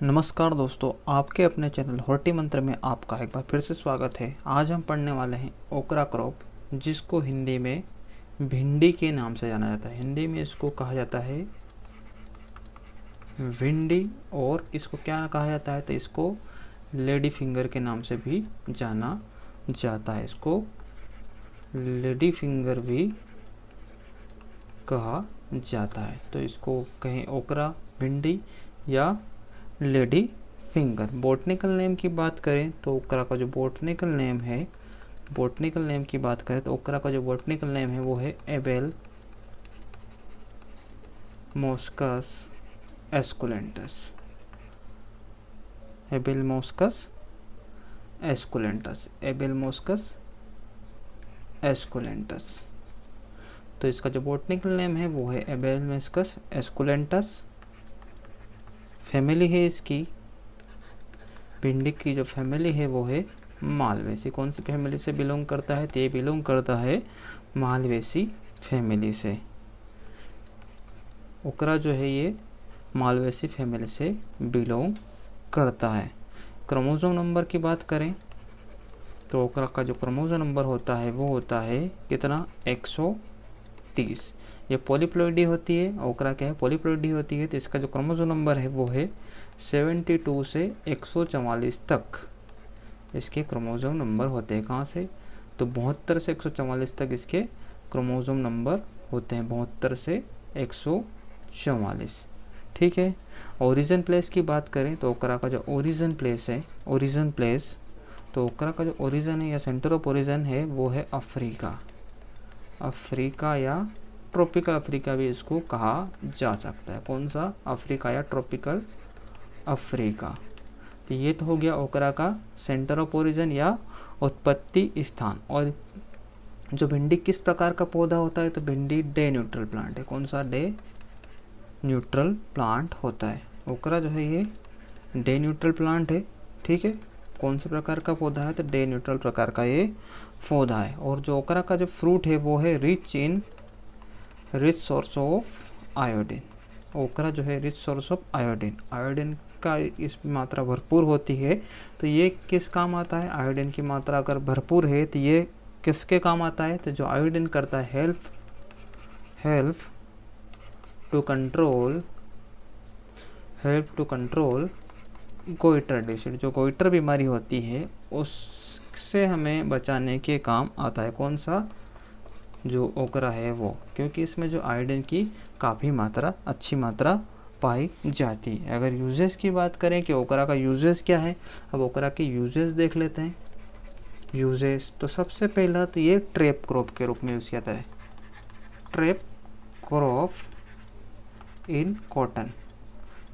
नमस्कार दोस्तों, आपके अपने चैनल हॉर्टी मंत्र में आपका एक बार फिर से स्वागत है। आज हम पढ़ने वाले हैं ओकरा क्रॉप, जिसको हिंदी में भिंडी के नाम से जाना जाता है। हिंदी में इसको कहा जाता है भिंडी, और इसको क्या कहा जाता है, तो इसको लेडी फिंगर के नाम से भी जाना जाता है। इसको लेडी फिंगर भी कहा जाता है। तो इसको कहें ओकरा, भिंडी या लेडी फिंगर। बॉटनिकल नेम की बात करें तो ओकरा का जो बॉटनिकल नेम है, ओकरा का जो बॉटनिकल नेम है वो है एबेल मोस्कस एस्कुलेंटस। एबेल मोस्कस एस्कुलेंटस। तो इसका जो बॉटनिकल नेम है वो है एबेल मोस्कस एस्कुलेंटस। फैमिली है इसकी, भिंडी की जो फैमिली है वो है मालवेसी। कौन सी फैमिली से बिलोंग करता है, तो ये बिलोंग करता है मालवेसी फैमिली से। ओकरा जो है ये मालवेसी फैमिली से बिलोंग करता है। क्रोमोसोम नंबर की बात करें तो ओकरा का जो क्रोमोसोम नंबर होता है वो होता है कितना, 130। ये पॉलीप्लॉइडी होती है, ओकरा क्या है, पॉलीप्लॉइडी होती है। तो इसका जो क्रोमोसोम नंबर है वो है 72 से 144 तक इसके क्रोमोसोम नंबर होते हैं। कहाँ से, तो 72 से 144 तक इसके क्रोमोसोम नंबर होते हैं, 72 से 144। ठीक है। ओरिजिन प्लेस की बात करें तो ओकरा का जो ओरिजिन प्लेस है, तो ओकरा का जो ओरिजिन है या सेंटर ऑफ ओरिजिन है वो है अफ्रीका या ट्रॉपिकल अफ्रीका भी इसको कहा जा सकता है। कौन सा, अफ्रीका या ट्रॉपिकल अफ्रीका। तो ये तो हो गया ओकरा का सेंटर ऑफ ओरिजिन या उत्पत्ति स्थान। और जो भिंडी किस प्रकार का पौधा होता है, तो भिंडी डे न्यूट्रल प्लांट है। कौन सा, डे न्यूट्रल प्लांट होता है। ओकरा जो है ये डे न्यूट्रल प्लांट है। ठीक है। कौन से प्रकार का पौधा है, तो डे न्यूट्रल प्रकार का ये पौधा है। और जो ओकरा का जो फ्रूट है वो है रिच सोर्स ऑफ आयोडीन। ओकरा जो है रिच सोर्स ऑफ आयोडीन का इस मात्रा भरपूर होती है। तो ये किस काम आता है, आयोडीन की मात्रा अगर भरपूर है तो ये किसके काम आता है, तो जो आयोडीन करता है help to control goitre disease. जो गोइटर बीमारी होती है उससे हमें बचाने के काम आता है। कौन सा, जो ओकरा है वो, क्योंकि इसमें जो आयोडीन की काफ़ी मात्रा, अच्छी मात्रा पाई जाती है। अगर यूजेस की बात करें कि ओकरा का यूजेस क्या है, अब ओकरा के यूजेस देख लेते हैं। यूजेस तो सबसे पहला तो ये ट्रैप क्रॉप के रूप में यूज़ किया जाता है। ट्रैप क्रॉप इन कॉटन,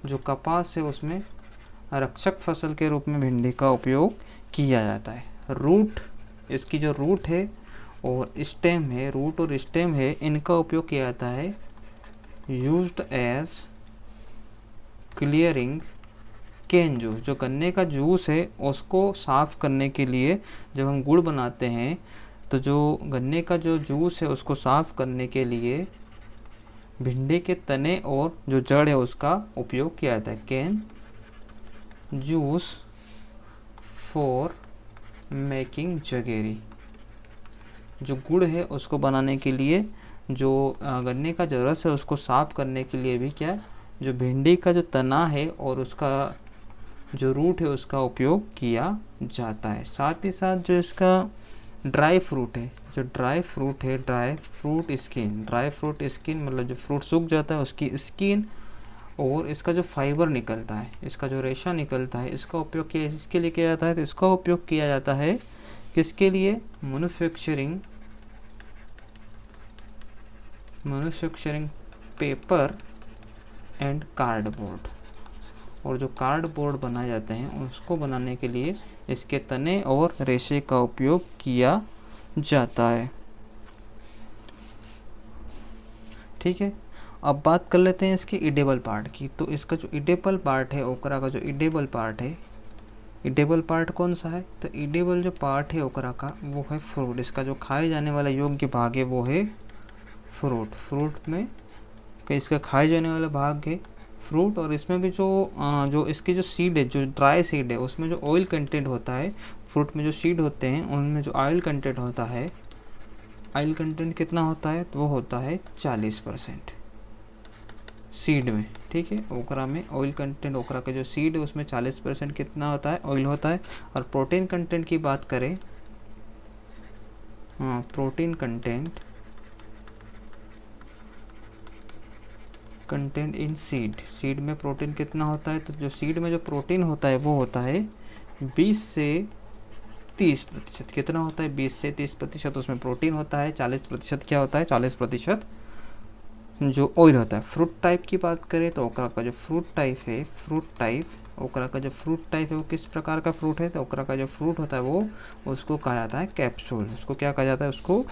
जो कपास है उसमें रक्षक फसल के रूप में भिंडी का उपयोग किया जाता है। रूट, इसकी जो रूट है और स्टेम है, रूट और स्टेम है, इनका उपयोग किया जाता है used as clearing cane juice. जो गन्ने का जूस है उसको साफ करने के लिए जब हम गुड़ बनाते हैं, तो जो गन्ने का जो जूस है उसको साफ करने के लिए भिंडी के तने और जो जड़ है उसका उपयोग किया जाता है। Cane juice for making jaggery. जो गुड़ है उसको बनाने के लिए, जो गन्ने का जो रस है उसको साफ करने के लिए भी क्या, जो भिंडी का जो तना है और उसका जो रूट है उसका उपयोग किया जाता है। साथ ही साथ जो इसका ड्राई फ्रूट है, ड्राई फ्रूट स्किन मतलब जो फ्रूट सूख जाता है उसकी स्किन, और इसका जो फाइबर निकलता है, इसका जो रेशा निकलता है, इसका उपयोग इसके लिए किया जाता है। तो इसका उपयोग किया जाता है किसके लिए, मैन्युफैक्चरिंग पेपर एंड कार्डबोर्ड। और जो कार्डबोर्ड बनाए जाते हैं उसको बनाने के लिए इसके तने और रेशे का उपयोग किया जाता है। ठीक है। अब बात कर लेते हैं इसके इडेबल पार्ट की। तो इसका जो इडेबल पार्ट है, ओकरा का जो इडेबल पार्ट है, इडेबल पार्ट कौन सा है, तो इडेबल जो पार्ट है ओकरा का वो है फ्रूट। इसका जो खाए जाने वाला योग्य भाग है वो है फ्रूट में इसका खाए जाने वाला भाग है फ्रूट, और इसमें भी जो इसकी जो सीड है, जो ड्राई सीड है, उसमें जो ऑयल कंटेंट होता है, फ्रूट में जो सीड होते हैं उनमें जो ऑयल कंटेंट होता है, ऑयल कंटेंट कितना होता है, तो वो होता है 40% सीड में। ठीक है, ओकरा में ऑयल कंटेंट, ओकरा का जो सीड है उसमें 40% कितना होता है, ऑयल होता है। और प्रोटीन कंटेंट की बात करें, प्रोटीन कंटेंट इन सीड में प्रोटीन कितना होता है, तो जो सीड में जो प्रोटीन होता है वो होता है 20 से 30%। कितना होता है, 20 से 30% उसमें प्रोटीन होता है, 40% क्या होता है, 40% जो ऑयल होता है। फ्रूट टाइप की बात करें तो ओकरा का जो फ्रूट टाइप है, ओकरा का जो फ्रूट टाइप है वो किस प्रकार का फ्रूट है, तो ओकरा का जो फ्रूट होता है वो उसको कहा जाता है कैप्सूल। उसको क्या कहा जाता है, उसको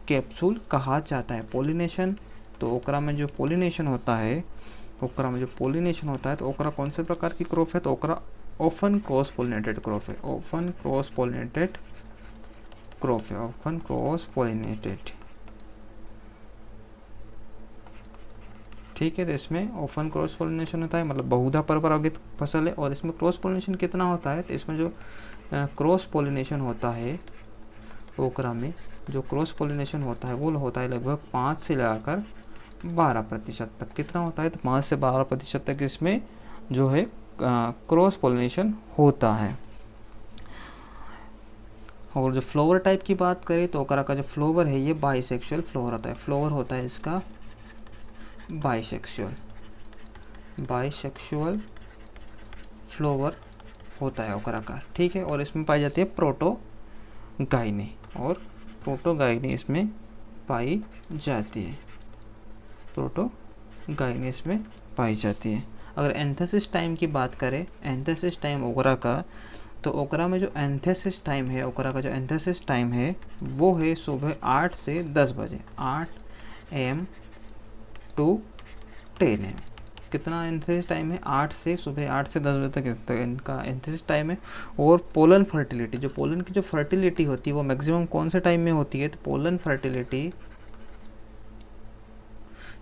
कैप्सूल कहा जाता है। पोलिनेशन, तो ओकरा में जो पोलिनेशन होता है, तो ओकरा कौन से प्रकार की क्रॉप है, तो ओकरा ऑफन क्रॉस पोलिनेटेड क्रॉप है, ऑफन क्रॉस पोलिनेटेड। ठीक है, तो इसमें ओपन क्रॉस पोलिनेशन होता है, मतलब बहुधा परपरागित फसल है। और इसमें क्रॉस पोलिनेशन कितना होता है, तो इसमें जो क्रॉस पोलिनेशन होता है ओकरा में, जो क्रॉस पोलिनेशन होता है वो होता है लगभग 5 से लगाकर 12% तक। कितना होता है, तो 5 से 12% तक इसमें जो है क्रॉस पोलिनेशन होता है। और जो फ्लावर टाइप की बात करें तो ओकरा का जो फ्लावर है ये बाइसेक्सुअल फ्लावर होता है। फ्लावर होता है इसका बाइसेक्सुअल फ्लावर होता है ओकरा का। ठीक है, और इसमें पाई जाती है प्रोटोगाइने, और प्रोटोगाइने इसमें पाई जाती है, प्रोटोगाइने इसमें पाई जाती है। अगर एंथेसिस टाइम की बात करें, एंथेसिस टाइम ओकरा का, तो ओकरा में जो एंथेसिस टाइम है, ओकरा का जो एंथेसिस टाइम है वो है सुबह 8 से 10 बजे, 8 AM टू 10 AM। कितना एंथेसिस टाइम है, 8 से सुबह 8 से 10 बजे तक इनका एंथेसिस टाइम है। और पोलन फर्टिलिटी, जो पोलन की जो फर्टिलिटी होती है वो मैक्सिमम कौन से टाइम में होती है, तो पोलन फर्टिलिटी,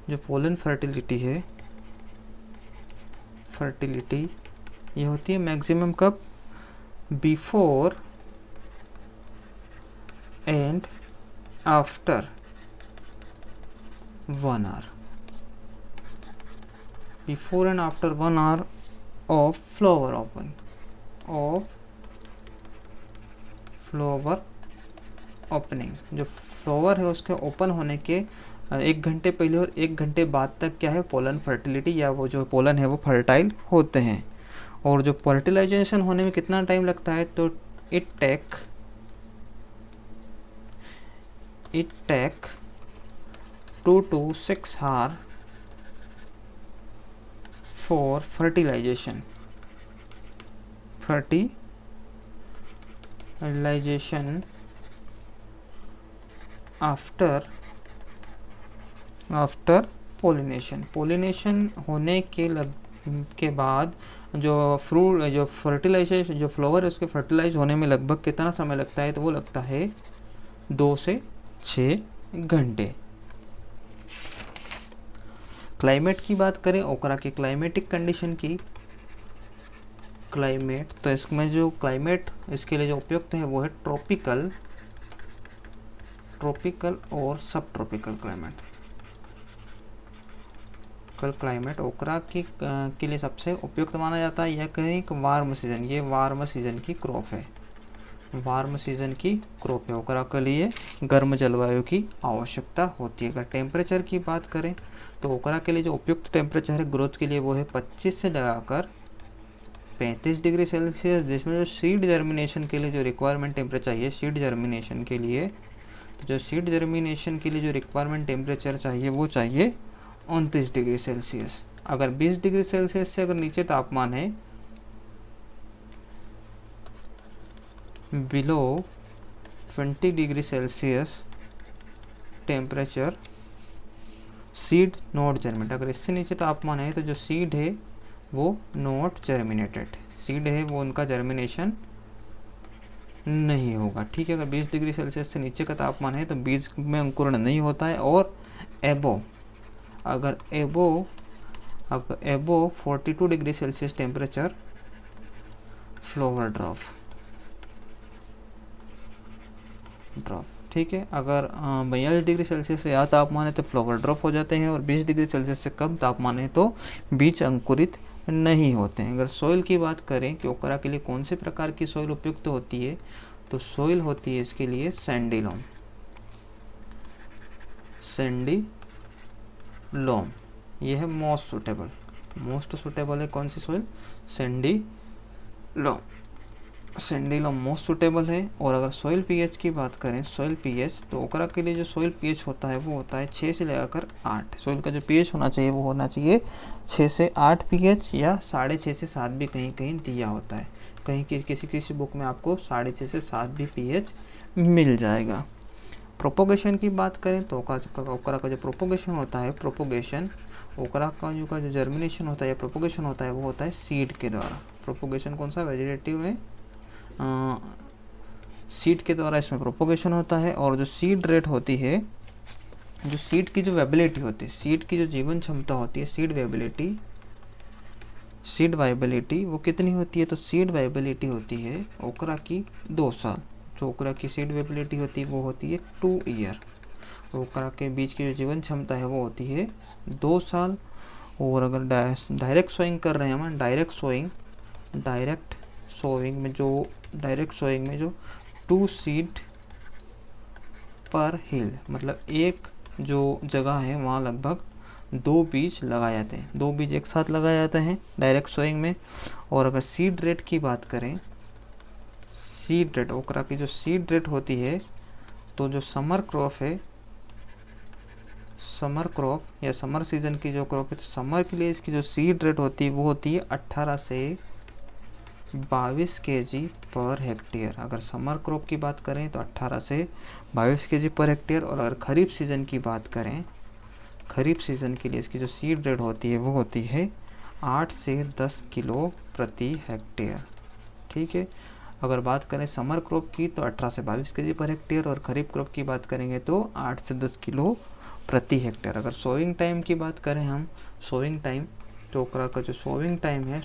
जो पोलन फर्टिलिटी है, ये होती है मैक्सिमम कब, before and after 1 hour, before and after 1 hour of flower opening. जो फ्लावर है उसके ओपन होने के 1 घंटे पहले और 1 घंटे बाद तक क्या है, पोलन फर्टिलिटी, या वो जो पोलन है वो फर्टाइल होते हैं। और जो फर्टिलाइजेशन होने में कितना टाइम लगता है, तो it take 2 to 6 hours for fertilisation after pollination होने के बाद जो फर्टिलाइजेशन, जो फ्लावर है उसके फर्टिलाइज होने में लगभग कितना समय लगता है, तो वो लगता है 2 से 6 घंटे। क्लाइमेट की बात करें, ओकरा के क्लाइमेटिक कंडीशन की, तो इसमें जो क्लाइमेट इसके लिए जो उपयुक्त है वो है ट्रॉपिकल और सब ट्रॉपिकल क्लाइमेट ओकरा के लिए सबसे उपयुक्त माना जाता है। यह कहें कि वार्म सीजन, ये वार्म सीजन की क्रॉप है, ओकरा के लिए गर्म जलवायु की आवश्यकता होती है। अगर टेम्परेचर की बात करें तो ओकरा के लिए जो उपयुक्त टेम्परेचर है ग्रोथ के लिए वो है 25 से लगाकर 35 डिग्री सेल्सियस। जिसमें जो सीड जर्मिनेशन के लिए जो रिक्वायरमेंट टेम्परेचर चाहिए, सीड जर्मिनेशन के लिए जो रिक्वायरमेंट टेम्परेचर चाहिए वो चाहिए 29 डिग्री सेल्सियस। अगर 20 डिग्री सेल्सियस से अगर नीचे तापमान है, below 20 degree Celsius temperature, seed not germinate. अगर इससे नीचे तापमान है तो जो सीड है वो नॉट जर्मिनेटेड, सीड है वो उनका जर्मिनेशन नहीं होगा। ठीक है, अगर 20 डिग्री सेल्सियस से नीचे का तापमान है तो बीज में अंकुरण नहीं होता है। और अगर एबो अगर एबो 42 degree Celsius temperature flower drop, ठीक है। अगर 42 डिग्री सेल्सियस से ज़्यादा तापमान है तो फ्लावर ड्रॉप हो जाते हैं, और 20 डिग्री सेल्सियस से कम तापमान है तो बीज अंकुरित नहीं होते हैं। अगर सॉइल की बात करें कि ओकरा के लिए कौन से प्रकार की सॉइल उपयुक्त होती है, तो सॉइल होती है इसके लिए सैंडी लॉम, सैंडी लॉम, ये है मोस्ट सुटेबल है कौन सी soil, sandy loam, sandy loam most suitable है। और अगर सॉइल पीएच की बात करें, सॉइल पीएच, तो ओकरा के लिए जो सॉइल पीएच होता है वो होता है 6 से लेकर 8। सॉइल का जो पीएच होना चाहिए वो होना चाहिए 6 से 8 पीएच, या 6.5 से 7 भी कहीं कहीं दिया होता है, कहीं किसी बुक में आपको 6.5 से 7 भी पीएच मिल जाएगा। प्रोपोगेशन की बात करें तो ओकरा का जो प्रोपोगेशन होता है, ओकरा का जो जर्मिनेशन होता है या प्रोपोगेशन होता है वो होता है सीड के द्वारा। प्रोपोगेशन कौन सा, वेजिटेटिव में सीड के द्वारा इसमें प्रोपोगेशन होता है। और जो सीड रेट होती है, जो सीड की जो वेबिलिटी होती है, सीड की जो जीवन क्षमता होती है, सीड वाइबिलिटी वो कितनी होती है, तो सीड वाइबिलिटी होती है ओकरा की 2 साल। जो ओकरा की सीड वेबिलिटी होती है वो होती है 2 ईयर। ओकरा के बीज की जो जीवन क्षमता है वो होती है 2 साल। और अगर डायरेक्ट सोइंग कर रहे हैं हम, डायरेक्ट सोइंग में जो 2 सीड पर हिल, मतलब एक जो जगह है वहाँ लगभग 2 बीज लगाए जाते हैं, 2 बीज एक साथ लगाए जाते हैं डायरेक्ट सोइंग में। और अगर सीड रेट की बात करें, सीड रेट, ओकरा की जो सीड रेट होती है, तो जो समर क्रॉप या समर सीजन की जो क्रॉप है, तो समर के लिए इसकी जो सीड रेट होती है वो होती है 18 से 22 केजी पर हेक्टेयर। अगर समर क्रॉप की बात करें तो 18 से 22 केजी पर हेक्टेयर। और अगर खरीफ सीज़न की बात करें, खरीफ सीज़न के लिए इसकी जो सीड रेट होती है वो होती है 8 से 10 किलो प्रति हेक्टेयर, ठीक है। अगर बात करें समर क्रॉप की तो 18 से 22 केजी पर हेक्टेयर, और खरीफ क्रॉप की बात करेंगे तो 8 से 10 किलो प्रति हेक्टेयर। अगर सोइंग टाइम की बात करें हम, सोइंग टाइम, तो ओकरा का जो सोइंग टाइम है,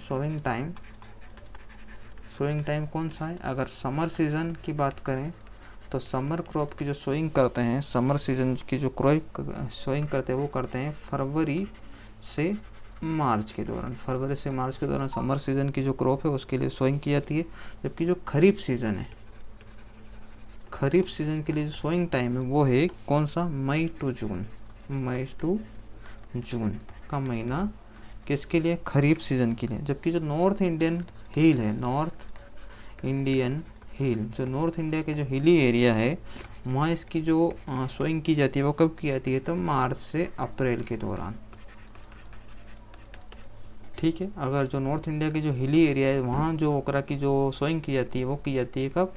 सोइंग टाइम कौन सा है, अगर समर सीज़न की बात करें तो समर क्रॉप की जो सोइंग करते हैं, समर सीजन की जो क्रॉप सोइंग करते हैं वो करते हैं फरवरी से मार्च के दौरान। समर सीज़न की जो क्रॉप है उसके लिए सोइंग की जाती है। जबकि जो खरीफ सीज़न है, खरीफ सीज़न के लिए जो सोइंग टाइम है वो है कौन सा, मई टू जून का महीना किसके लिए, खरीफ सीज़न के लिए। जबकि जो नॉर्थ इंडियन हिल है, जो नॉर्थ इंडिया के जो हिली एरिया है वहाँ इसकी जो सोइंग की जाती है वो कब की जाती है, तो मार्च से अप्रैल के दौरान, ठीक है। अगर जो नॉर्थ इंडिया के जो हिली एरिया है वहाँ जो ओकरा की जो सोइंग की जाती है वो की जाती है कब,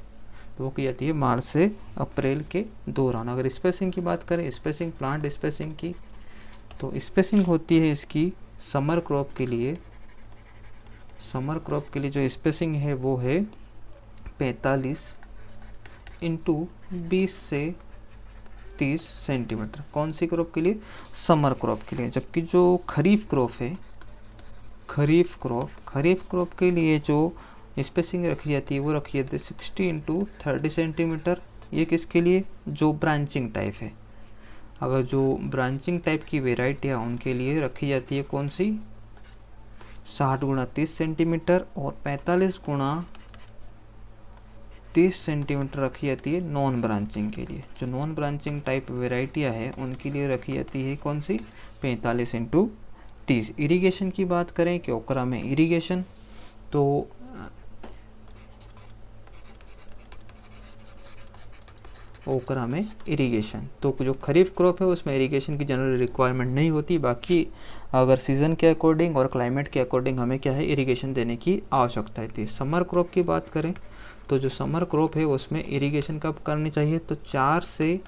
तो वो की जाती है मार्च से अप्रैल के दौरान। अगर स्पेसिंग की बात करें, प्लांट स्पेसिंग की, तो स्पेसिंग होती है इसकी समर क्रॉप के लिए जो स्पेसिंग है वो है 45 इंटू 20 से 30 सेंटीमीटर। कौन सी क्रॉप के लिए, समर क्रॉप के लिए। जबकि जो खरीफ क्रॉप है, खरीफ क्रॉप के लिए जो स्पेसिंग रखी जाती है वो रखी जाती है 60 इंटू 30 सेंटीमीटर। ये किसके लिए, जो ब्रांचिंग टाइप है। अगर जो ब्रांचिंग टाइप की वेराइटी है उनके लिए रखी जाती है कौन सी, 60 गुणा 30 सेंटीमीटर, और 45 गुणा 30 सेंटीमीटर रखी जाती है नॉन ब्रांचिंग के लिए। जो नॉन ब्रांचिंग टाइप वेराइटियाँ है उनके लिए रखी जाती है कौन सी, 45 इंटू 30। इरीगेशन की बात करें कि ओकरा में इरीगेशन, तो ओकरा में इरिगेशन, तो जो खरीफ क्रॉप है उसमें इरिगेशन की जनरल रिक्वायरमेंट नहीं होती। बाकी अगर सीज़न के अकॉर्डिंग और क्लाइमेट के अकॉर्डिंग हमें क्या है, इरिगेशन देने की आवश्यकता है। समर क्रॉप की बात करें तो जो समर क्रॉप है उसमें इरिगेशन कब करनी चाहिए, तो 4 से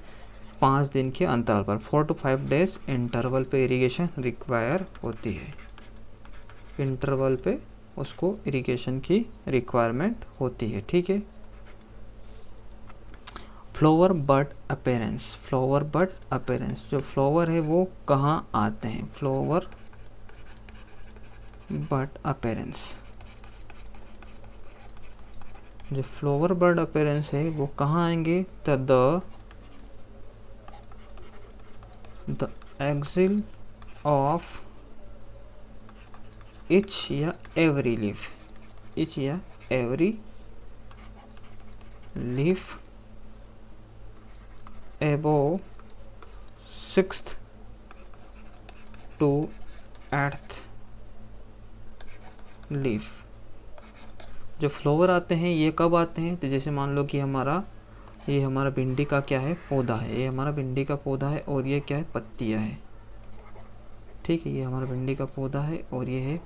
5 दिन के अंतराल पर, 4 to 5 डेज इंटरवल पे इरिगेशन रिक्वायर होती है। इंटरवल पे उसको इरिगेशन की रिक्वायरमेंट होती है, ठीक है। फ्लावर बड अपीयरेंस, जो फ्लावर है वो कहाँ आते हैं, फ्लावर बड अपीयरेंस। जो फ्लावर बड अपीयरेंस है वो कहाँ आएंगे? तो द एक्सिल ऑफ each या every leaf, each या every leaf above 6th to 8th leaf। जो फ्लावर आते हैं ये कब आते हैं? तो जैसे मान लो कि ये हमारा भिंडी का क्या है? पौधा है। ये हमारा भिंडी का पौधा है और ये क्या है? पत्तियां है। ठीक है, ये हमारा भिंडी का पौधा है और ये है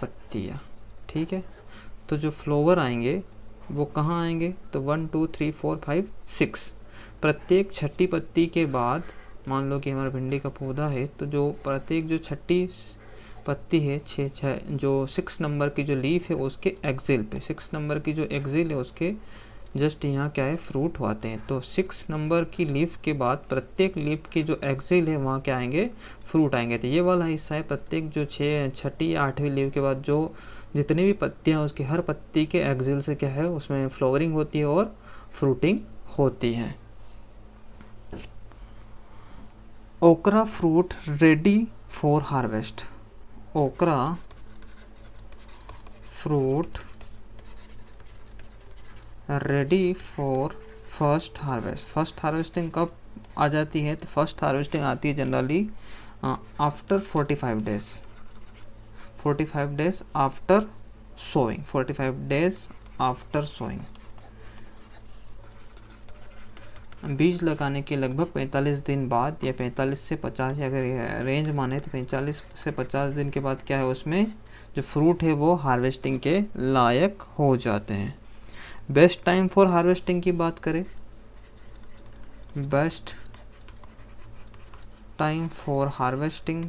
पत्तियां। ठीक है, तो जो फ्लावर आएंगे वो कहाँ आएंगे? तो 1 2 3 4 5 6, प्रत्येक छठी पत्ती के बाद, मान लो कि हमारा भिंडी का पौधा है तो जो प्रत्येक जो छठी पत्ती है, जो 6 नंबर की जो लीफ है उसके एक्सिल पे, 6 नंबर की जो एक्सिल है उसके जस्ट यहाँ क्या है? फ्रूट आते हैं। तो 6 नंबर की लीफ के बाद प्रत्येक लीफ की जो एक्सिल है वहाँ क्या आएंगे? फ्रूट आएंगे। तो ये वाला हिस्सा है, प्रत्येक जो छठी या 8वीं लीफ के बाद जो जितनी भी पत्तियाँ हैं उसकी हर पत्ती के एक्सिल से क्या है? उसमें फ्लावरिंग होती है और फ्रूटिंग होती है। Okra fruit ready for harvest. Okra fruit ready for first harvest. First harvesting कब आ जाती है? तो फर्स्ट हार्वेस्टिंग आती है generally after 45 days, 45 days after sowing, 45 days after sowing. बीज लगाने के लगभग 45 दिन बाद या 45 से 50, अगर रेंज माने तो 45 से 50 दिन के बाद क्या है? उसमें जो फ्रूट है वो हार्वेस्टिंग के लायक हो जाते हैं। बेस्ट टाइम फॉर हार्वेस्टिंग की बात करें, best time for harvesting,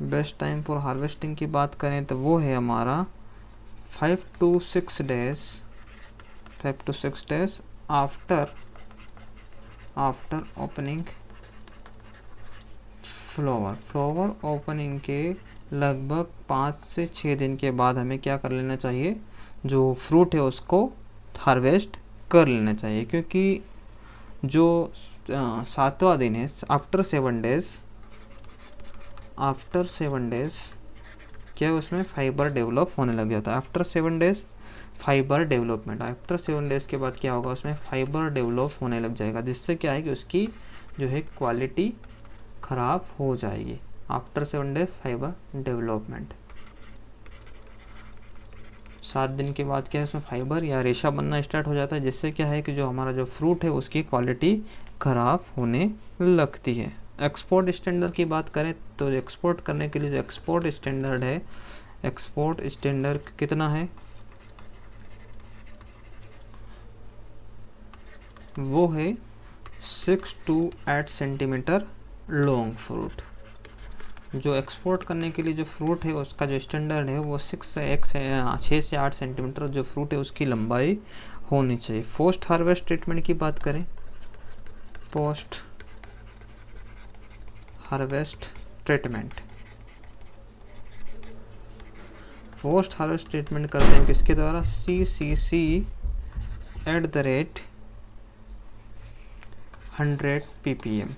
best time for harvesting की बात करें तो वो है हमारा 5 to 6 days, 5 to 6 days after opening flower. Flower opening के लगभग 5 से 6 दिन के बाद हमें क्या कर लेना चाहिए? जो फ्रूट है उसको हार्वेस्ट कर लेना चाहिए, क्योंकि जो 7वां दिन है, आफ्टर 7 डेज क्या उसमें फाइबर डेवलप होने लग जाता है। After 7 days fibre development, after 7 days के बाद क्या होगा? उसमें फाइबर डेवलप होने लग जाएगा, जिससे क्या है कि उसकी जो है क्वालिटी खराब हो जाएगी। आफ्टर 7 डेज फाइबर डेवलपमेंट, 7 दिन के बाद क्या है? उसमें फाइबर या रेशा बनना स्टार्ट हो जाता है, जिससे क्या है कि जो हमारा जो फ्रूट है उसकी क्वालिटी खराब होने लगती है। एक्सपोर्ट स्टैंडर्ड की बात करें तो एक्सपोर्ट करने के लिए जो एक्सपोर्ट स्टैंडर्ड है, एक्सपोर्ट स्टैंडर्ड कितना है? वो है 6 to 8 सेंटीमीटर लॉन्ग फ्रूट। जो एक्सपोर्ट करने के लिए जो फ्रूट है उसका जो स्टैंडर्ड है वो 6 से 8 सेंटीमीटर जो फ्रूट है उसकी लंबाई होनी चाहिए। पोस्ट हार्वेस्ट ट्रीटमेंट की बात करें, post harvest treatment, post harvest treatment करते हैं किसके द्वारा? CCC@100 ppm।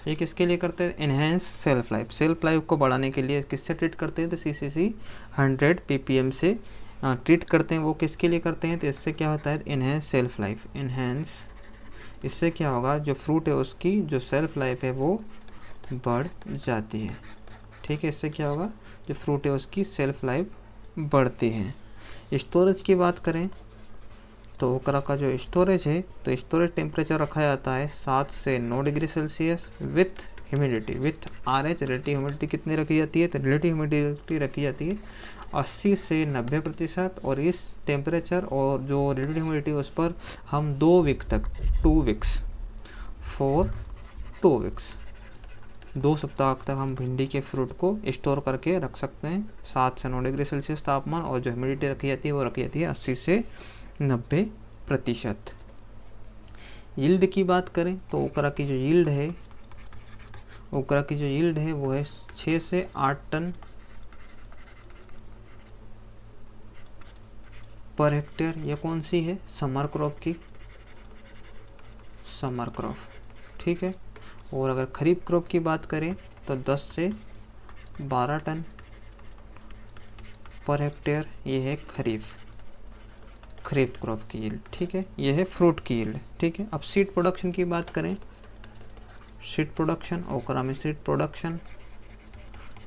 ये किसके लिए करते हैं? Enhance self life, self life को बढ़ाने के लिए किससे ट्रीट करते हैं? तो CCC 100 ppm से ट्रीट करते हैं। वो किसके लिए करते हैं? तो इससे क्या होता है? एनहेंस सेल्फ लाइफ, एनहेंस, इससे क्या होगा? जो फ्रूट है उसकी जो सेल्फ लाइफ है वो बढ़ जाती है। ठीक है, इससे क्या होगा? जो फ्रूट है उसकी सेल्फ लाइफ बढ़ती है। स्टोरेज की बात करें तो ओकरा का जो स्टोरेज है तो स्टोरेज टेम्परेचर रखा जाता है 7 से 9 degree Celsius with humidity, with RH relative humidity कितनी रखी जाती है? तो रिलेटिव ह्यूमिडिटी रखी जाती है 80 से 90%। और इस टेम्परेचर और जो रिलेटिव ह्यूमिडिटी उस पर हम 2 वीक तक, 2 वीक्स, 2 सप्ताह तक हम भिंडी के फ्रूट को स्टोर करके रख सकते हैं 7 से 9 डिग्री सेल्सियस तापमान। और जो ह्यूमिडिटी रखी जाती है वो रखी जाती है 80 से 90%। यील्ड की बात करें तो ओकरा की जो यील्ड है ओकरा की जो यील्ड है वो है 6 से 8 टन पर हेक्टेयर। ये कौन सी है? समर क्रॉप की, समर क्रॉप, ठीक है। और अगर खरीफ क्रॉप की बात करें तो 10 से 12 टन पर हेक्टेयर, ये है खरीफ क्रॉप की यील्ड, ठीक है। ये है फ्रूट की यील्ड, ठीक है। अब सीड प्रोडक्शन की बात करें, सीड प्रोडक्शन, ओकरा में सीड प्रोडक्शन,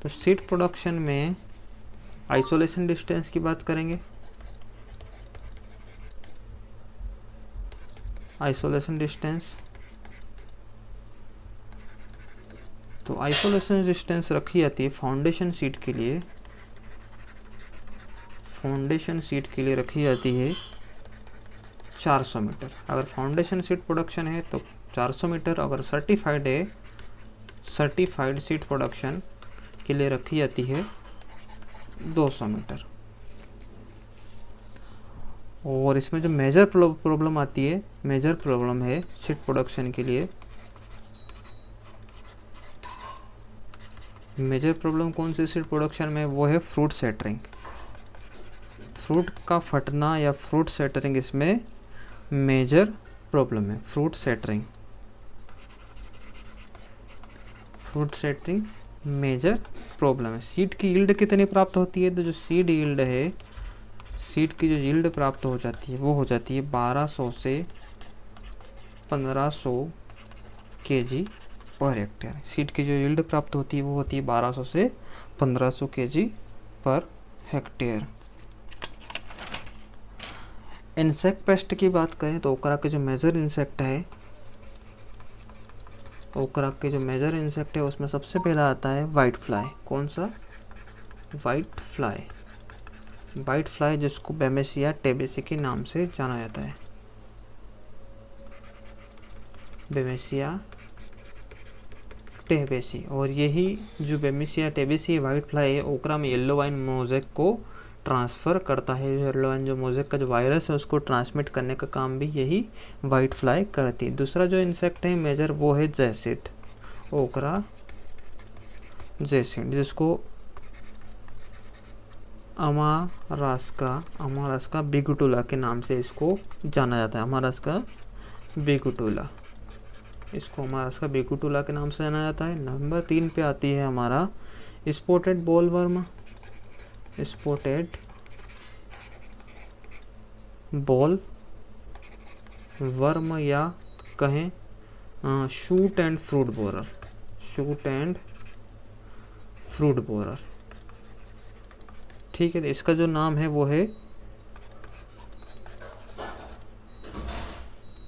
तो सीड प्रोडक्शन में आइसोलेशन डिस्टेंस की बात करेंगे। आइसोलेशन डिस्टेंस, तो आइसोलेशन डिस्टेंस रखी जाती है फाउंडेशन सीड के लिए, फाउंडेशन सीड के लिए रखी जाती है 400 मीटर। अगर फाउंडेशन सीड प्रोडक्शन है तो 400 मीटर, अगर सर्टिफाइड है, सर्टिफाइड सीड प्रोडक्शन के लिए रखी जाती है 200 मीटर। और इसमें जो मेजर प्रॉब्लम आती है, मेजर प्रॉब्लम है सीड प्रोडक्शन के लिए, मेजर प्रॉब्लम कौन सी सीड प्रोडक्शन में, वो है फ्रूट सेटरिंग। फ्रूट का फटना या फ्रूट सेटरिंग इसमें मेजर प्रॉब्लम है। फ्रूट सेटरिंग, फ्रूट सेटरिंग मेजर प्रॉब्लम है। सीड की यील्ड कितनी प्राप्त होती है? तो जो सीड यील्ड है, सीड की जो यील्ड प्राप्त हो जाती है वो हो जाती है 1200 से 1500 केजी पर हेक्टेयर। सीड की जो यील्ड प्राप्त होती है वो होती है 1200 से 1500 KG per hectare. Insect pest की बात करें तो ओकरा के जो मेजर इंसेक्ट है, ओकरा के जो मेजर इंसेक्ट है उसमें सबसे पहला आता है वाइट फ्लाई। कौन सा? White fly. वाइट फ्लाई जिसको बेमेसिया टेबेसी के नाम से जाना जाता है, बेमेसिया टेबेसी। और यही जो बेमेसिया टेबेसी वाइट फ्लाई है, ओकरा में येलो वाइन मोज़ेक को ट्रांसफ़र करता है। येलो वाइन जो मोज़ेक का जो वायरस है उसको ट्रांसमिट करने का काम भी यही वाइट फ्लाई करती है। दूसरा जो इंसेक्ट है मेजर वो है जैसिड, ओकरा जैसिड, जिसको अमारास्का बिगुटुला के नाम से इसको जाना जाता है। अमारास्का बिगुटुला, इसको अमारास्का बिगुटुला के नाम से जाना जाता है। नंबर 3 पे आती है हमारा spotted bollworm, spotted ball worm या कहें shoot and fruit borer, shoot and fruit borer, ठीक है। तो इसका जो नाम है वो है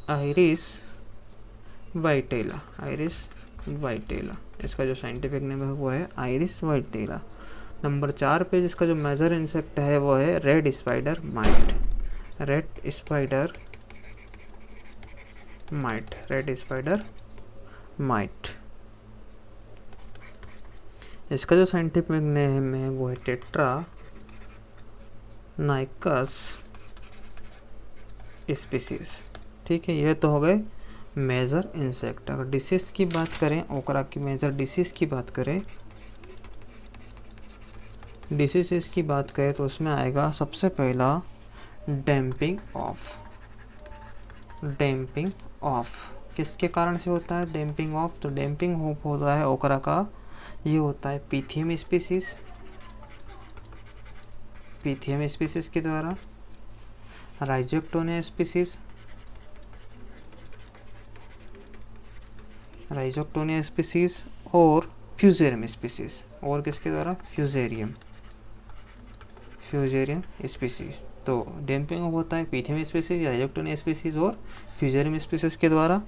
आइरिस वाइटेला, आइरिस वाइटेला। इसका जो साइंटिफिक नेम है वो है आइरिस वाइटेला। नंबर 4 पे जिसका जो मेजर इंसेक्ट है वो है red spider mite, red spider mite, red spider mite. इसका जो साइंटिफिक नेम है वो है टेट्रा नाइकस स्पीसीज, ठीक है। यह तो हो गए मेजर इंसेक्ट। अगर डिसीज की बात करें, ओकरा की मेजर डिसीज की बात करें, डिसीजेस की बात करें तो उसमें आएगा सबसे पहला डैम्पिंग ऑफ। डैम्पिंग ऑफ किसके कारण से होता है? डैम्पिंग ऑफ, तो डैम्पिंग ऑफ होता है ओकरा का, ये होता है पीथियम स्पीसीज, पीथियम स्पीसीज के द्वारा, राइजोक्टोनिया स्पीसीज, राइजोक्टोनिया स्पीसीज और फ्यूजेरियम स्पीसीज। और किसके द्वारा? Fusarium, fusarium species. तो डैम्पिंग ऑफ होता है पीथियम स्पीसीज, राइजोक्टोनिया स्पीसीज और फ्यूजेरियम स्पीसीज के द्वारा।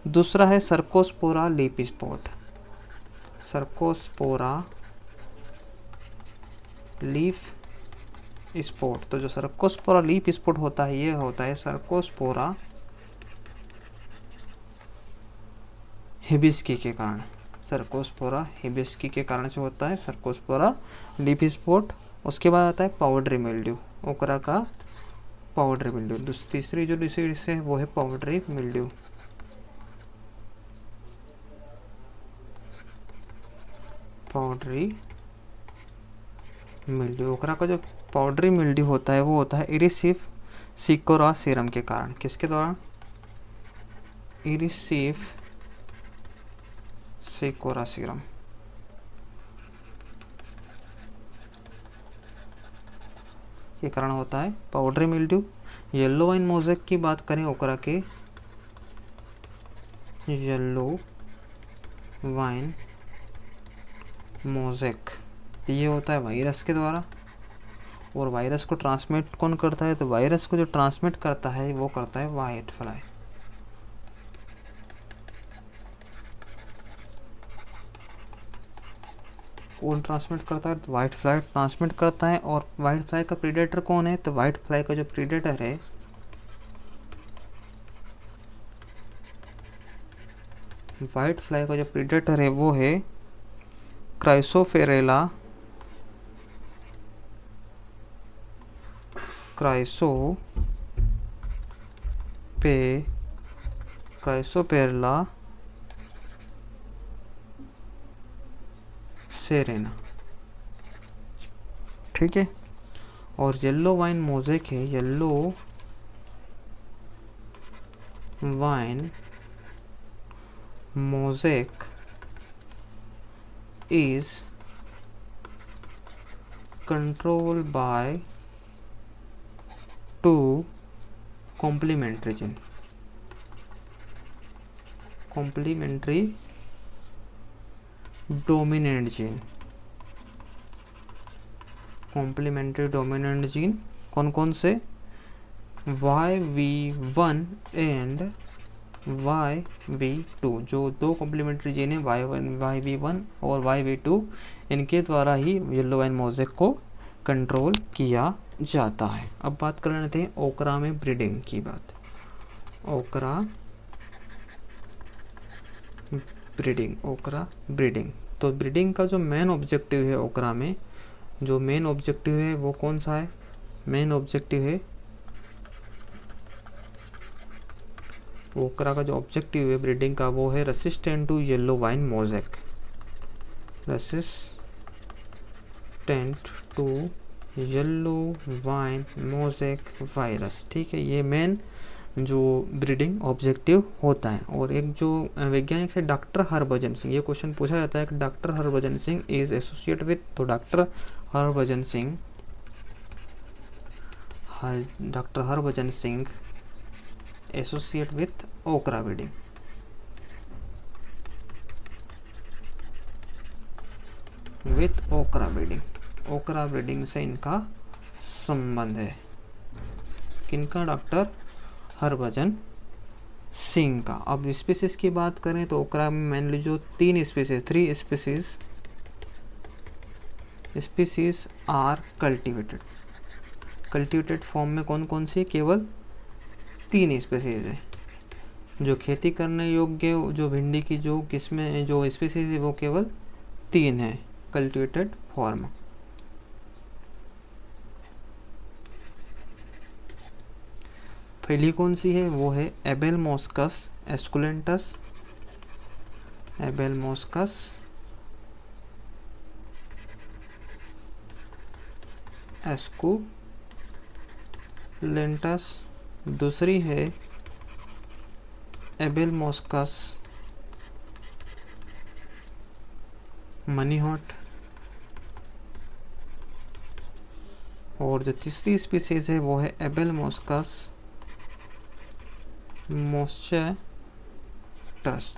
दूसरा है Cercospora leaf spot, Cercospora leaf spot. तो जो सर्कोस्पोरा लीफ स्पॉट होता है ये होता है सर्कोस्पोरा हिबिस्की के कारण, सर्कोस्पोरा हिबिस्की के कारण से होता है सर्कोस्पोरा लीफ स्पॉट। उसके बाद आता है पाउडरी मिल्ड्यू, ओकरा का पाउडरी मिल्ड्यू। तीसरी जो डिसीज है वो है पाउडरी मिल्ड्यू। Powdery mildew. ओकरा का जो पाउडरी मिल्ड्यू होता है वो होता है इरिसिफ सिकोरा सीरम के कारण। किसके द्वारा? इरिसिफ सिकोरा सीरम के कारण होता है powdery mildew. Yellow vein mosaic की बात करें ओकरा के, येलो वाइन मोज़ेक ये होता है वायरस के द्वारा। और वायरस को ट्रांसमिट कौन करता है? तो वायरस को जो ट्रांसमिट करता है वो करता है वाइट फ्लाई। कौन ट्रांसमिट करता है? तो वाइट फ्लाई ट्रांसमिट करता है। और वाइट फ्लाई का प्रीडेटर कौन है? तो वाइट फ्लाई का जो प्रीडेटर है वाइट फ्लाई का जो प्रीडेटर है वो है क्राइसोफेरेला क्राइसोपेरला सेरेना। ठीक है। और येलो वाइन मोज़ेक है, yellow wine mosaic is controlled by two complementary gene, complementary dominant gene, complementary dominant gene कौन कौन से? YV1 and YV2। जो दो कॉम्प्लीमेंट्री जीन है YV1 और YV2, इनके द्वारा ही येलो वाइन मोज़ेक को कंट्रोल किया जाता है। अब बात कर लेते हैं ओकरा में ब्रीडिंग की बात। ओकरा ब्रीडिंग। तो ब्रीडिंग का जो मेन ऑब्जेक्टिव है ओकरा में, जो मेन ऑब्जेक्टिव है वो कौन सा है? मेन ऑब्जेक्टिव है ओकरा का जो ऑब्जेक्टिव है ब्रीडिंग का वो है resistant to yellow vein mosaic, resistant to yellow vein mosaic virus. ठीक है, ये मेन जो ब्रीडिंग ऑब्जेक्टिव होता है। और एक जो वैज्ञानिक से डॉक्टर हरभजन सिंह, ये क्वेश्चन पूछा जाता है कि doctor Harbhajan Singh is associate with, तो doctor Harbhajan Singh associate with okra breeding. Okra breeding से इनका संबंध है। किनका? डॉक्टर हरभजन सिंह का। अब स्पीसीज की बात करें तो ओकरा में मेनली जो three species are cultivated form में कौन कौन सी? केवल 3 स्पीसीज है जो खेती करने योग्य। जो भिंडी की जो किस्में जो स्पीसीज है वो केवल 3 है कल्टिवेटेड फॉर्म। पहली कौन सी है? वो है एबेलमोस्कस एस्कुलेंटस, दूसरी है एबेलमोस्कस मनी हॉट, और जो तीसरी स्पीसीज है वो है एबेलमोस्कस मॉस्चेटस।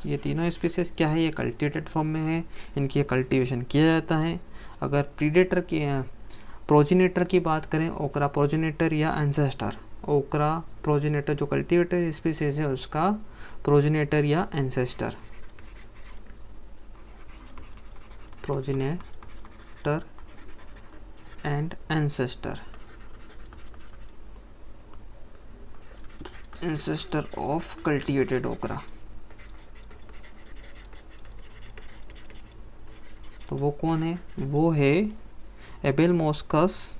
ये तीनों स्पीसीज क्या है? ये कल्टिवेटेड फॉर्म में है, इनकी कल्टीवेशन किया जाता है। अगर प्रीडेटर की प्रोजेनेटर की बात करें, ओकरा प्रोजेनेटर या एंसेस्टर, ओकरा प्रोजेनेटर जो कल्टिवेटेड स्पीसीज है उसका प्रोजेनेटर या ancestor, progenitor and ancestor of cultivated ओकरा। तो वो कौन है? वो है एबेलमोस्कस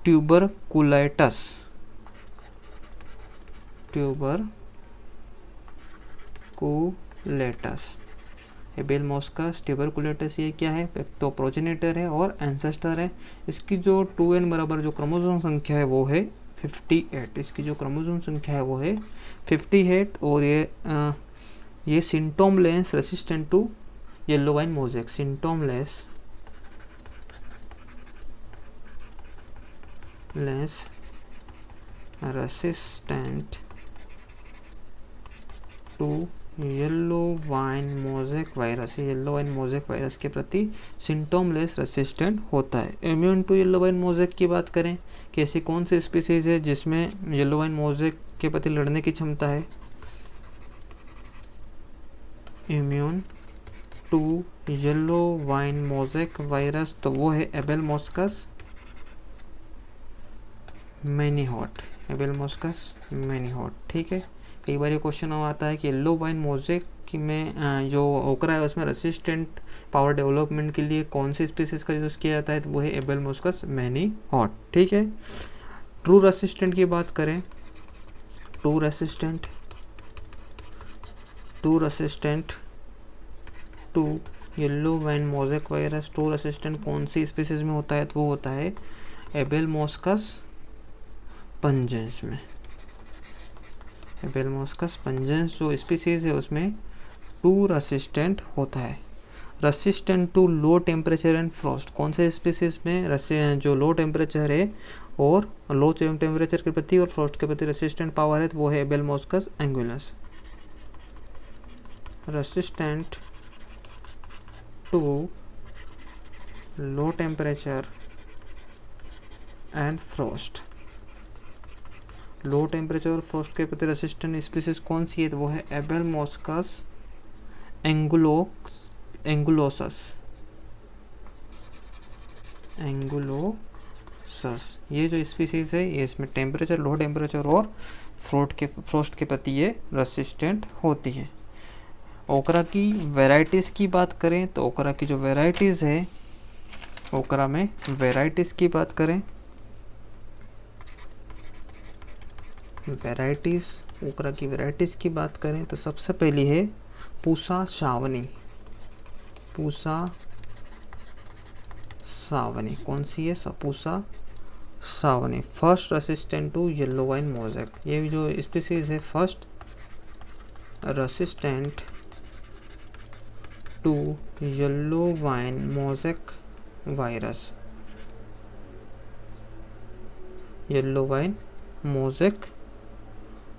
ट्यूबरकुलेटस, ट्यूबरकुलेटस। एबेलमोस्कस ट्यूबरकुलेटस ये क्या है? तो प्रोजेनेटर है और एंसेस्टर है। इसकी जो 2n बराबर जो क्रोमोसोम संख्या है वो है 58। इसकी जो क्रोमोसोम संख्या है वो है 58 और ये symptomless resistant to yellow vein mosaic. Symptomless resistant to yellow vein mosaic virus. Yellow vein mosaic virus के प्रति सिंटोमलेस रेसिस्टेंट होता है। Immune to yellow vein mosaic की बात करें कि ऐसी कौन सी स्पीसीज है जिसमें येलो वाइन मोज़ेक के प्रति लड़ने की क्षमता है? Immune to yellow vein mosaic virus, तो वो है एबेलमोस्कस मैनीहॉट। एबेलमोस्कस मैनीहॉट, ठीक है। कई बार ये क्वेश्चन आता है कि येलो वाइन मोज़ेक में जो ओकरा है उसमें रेसिस्टेंट पावर डेवलपमेंट के लिए कौन सी स्पीसीज का यूज़ किया जाता है? तो वो है एबेलमोस्कस मैनीहॉट, ठीक है। ट्रू रेसिस्टेंट की बात करें, true resistant to yellow vein mosaic virus, true resistant कौन सी स्पीसीज में होता है? तो वो होता है एबेलमोस्कस पंजेंस में। एबेलमोस्कस पंजेंस जो स्पीसीज है उसमें टू रेसिस्टेंट होता है। Resistant to low temperature and frost, कौन से स्पीसीज में जो लो टेम्परेचर है और लो टेम्परेचर के प्रति और फ्रॉस्ट के प्रति रेसिस्टेंट पावर है, तो वो है एबेलमोस्कस एंगुलस। Resistant to low temperature and frost, low temperature और फ्रॉस्ट के प्रति रेसिस्टेंट स्पीसीज कौन सी है? तो वो है एबेलमोस्कस एंगुलोसस। ये जो स्पीसीज है ये इसमें टेम्परेचर, लो टेम्परेचर और फ्रॉस्ट के प्रति ये रेसिस्टेंट होती है। ओकरा की वेराइटीज़ की बात करें तो ओकरा की जो वेराइटीज़ है, ओकरा में वेराइटीज़ की बात करें, ओकरा की वेराइटीज़ की बात करें तो सबसे पहली है पूसा सावनी। पूसा सावनी कौन सी है? Pusa Sawani. First resistant to yellow vein mosaic, ये जो स्पीसीज है first resistant to yellow vein mosaic virus. Yellow vein mosaic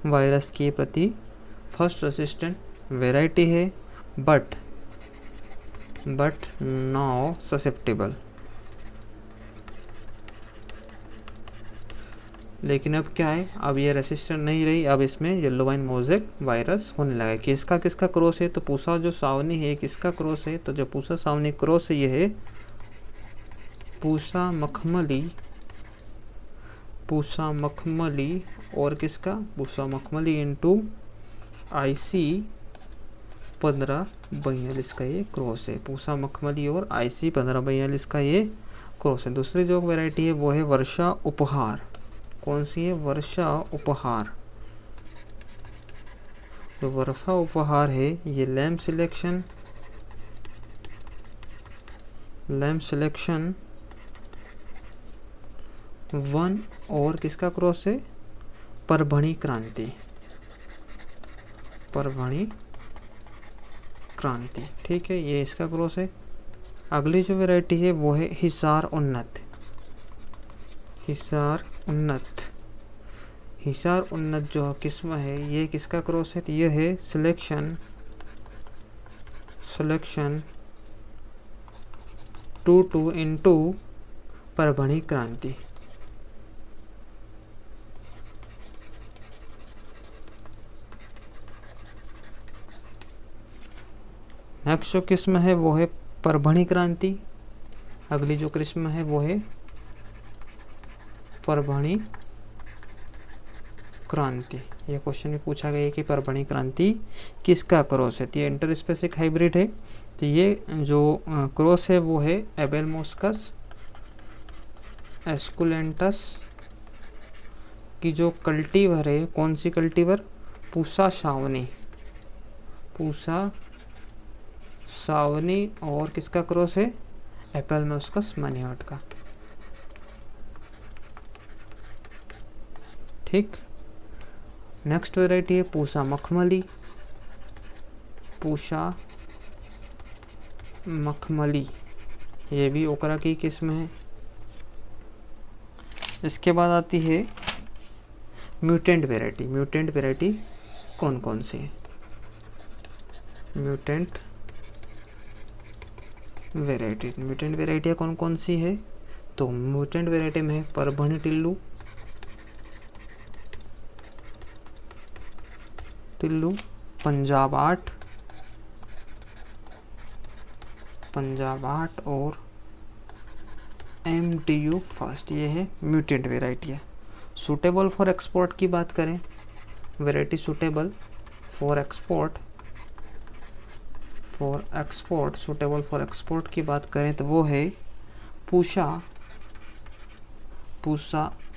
virus के प्रति फर्स्ट रेसिस्टेंट वेराइटी है, बट नाउ ससेप्टेबल। लेकिन अब क्या है, अब ये रेसिस्टेंट नहीं रही, अब इसमें येलो वाइन मोज़ेक वायरस होने लगा। किसका किसका क्रॉस है? तो पूसा जो सावनी है किसका क्रॉस है? तो जो पूसा सावनी क्रॉस है ये है पूसा मखमली और किसका? पूसा मखमली इंटू IC 1542 का ये क्रॉस है। पूसा मखमली और IC 1542 का ये क्रॉस है। दूसरी जो वैरायटी है वो है वर्षा उपहार। कौन सी है? वर्षा उपहार। जो वर्षा उपहार है ये लैम्प सिलेक्शन 1 और किसका क्रॉस है? परभणी क्रांति, ठीक है, ये इसका क्रॉस है। अगली जो वैरायटी है वो है हिसार उन्नत। हिसार उन्नत जो किस्म है ये किसका क्रॉस है? तो ये है सिलेक्शन 22 इंटू परभणी क्रांति। नेक्स्ट जो किस्म है वो है परभणी क्रांति। अगली जो किस्म है वो है परभणी क्रांति। ये क्वेश्चन में पूछा गया है कि परभणी क्रांति किसका क्रॉस है? तो ये इंटरस्पेसिक हाइब्रिड है। तो ये जो क्रॉस है वो है एबेलमोस्कस एस्कुलेंटस की जो कल्टीवर है, कौन सी कल्टीवर? पूसा सावनी, पूसा सावनी। और किसका क्रॉस है? एप्पल मस्कस मनिहार्ट का। ठीक। नेक्स्ट वेराइटी है पूसा मखमली, पूसा मखमली, ये भी ओकरा की किस्म है। इसके बाद आती है म्यूटेंट वेराइटी। म्यूटेंट वेराइटी कौन कौन सी है? म्यूटेंट वेराइटियाँ कौन कौन सी है? तो म्यूटेंट वेराइटी में है परभणी टिल्लू, पंजाब 8 और MTU फर्स्ट, ये है म्यूटेंट वेराइटी है। सूटेबल फॉर एक्सपोर्ट की बात करें, variety suitable for export, suitable for export की बात करें तो वो है पूसा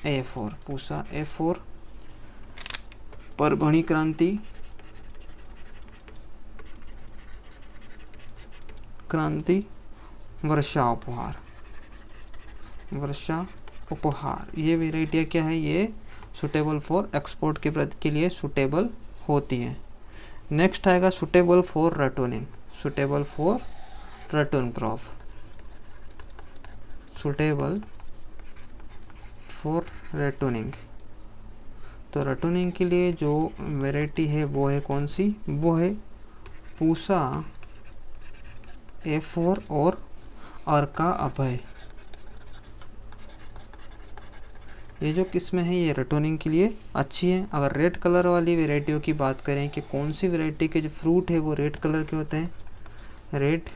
A4, परभणी क्रांति, वर्षा उपहार। ये वेराइटियाँ क्या है? ये सूटेबल फॉर एक्सपोर्ट के लिए सूटेबल होती हैं। नेक्स्ट आएगा suitable for ratooning, suitable for ratoon crop, suitable for ratooning. तो रटोनिंग के लिए जो वेराइटी है वो है कौन सी? वो है पूसा A4 और अर्का अभय। ये जो किस्में हैं ये रटोनिंग के लिए अच्छी हैं। अगर रेड कलर वाली वेराइटियों की बात करें कि कौन सी वेराइटी के जो फ्रूट है वो रेड कलर के होते हैं, red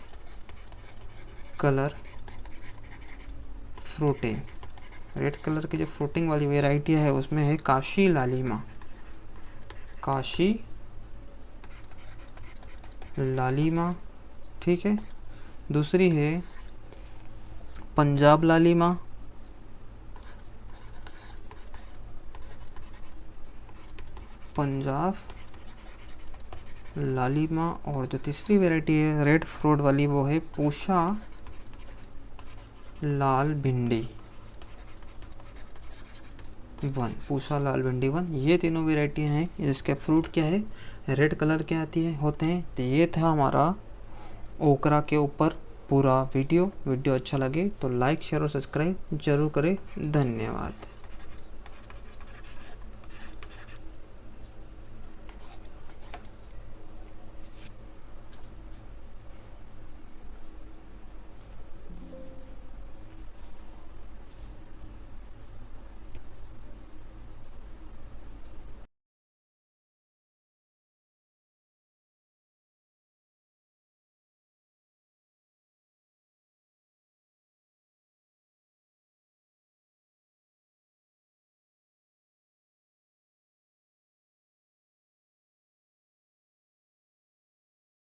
colour fruiting, red colour की जो फ्रूटिंग वाली वेराइटी है उसमें है काशी लालिमा, ठीक है। दूसरी है पंजाब लालिमा, और जो तीसरी वेराइटी है रेड फ्रूट वाली वो है पूसा लाल भिंडी 1। ये तीनों वेराइटियाँ हैं जिसके फ्रूट क्या है? रेड कलर के होते हैं। तो ये था हमारा ओकरा के ऊपर पूरा वीडियो अच्छा लगे तो लाइक शेयर और सब्सक्राइब जरूर करें। धन्यवाद।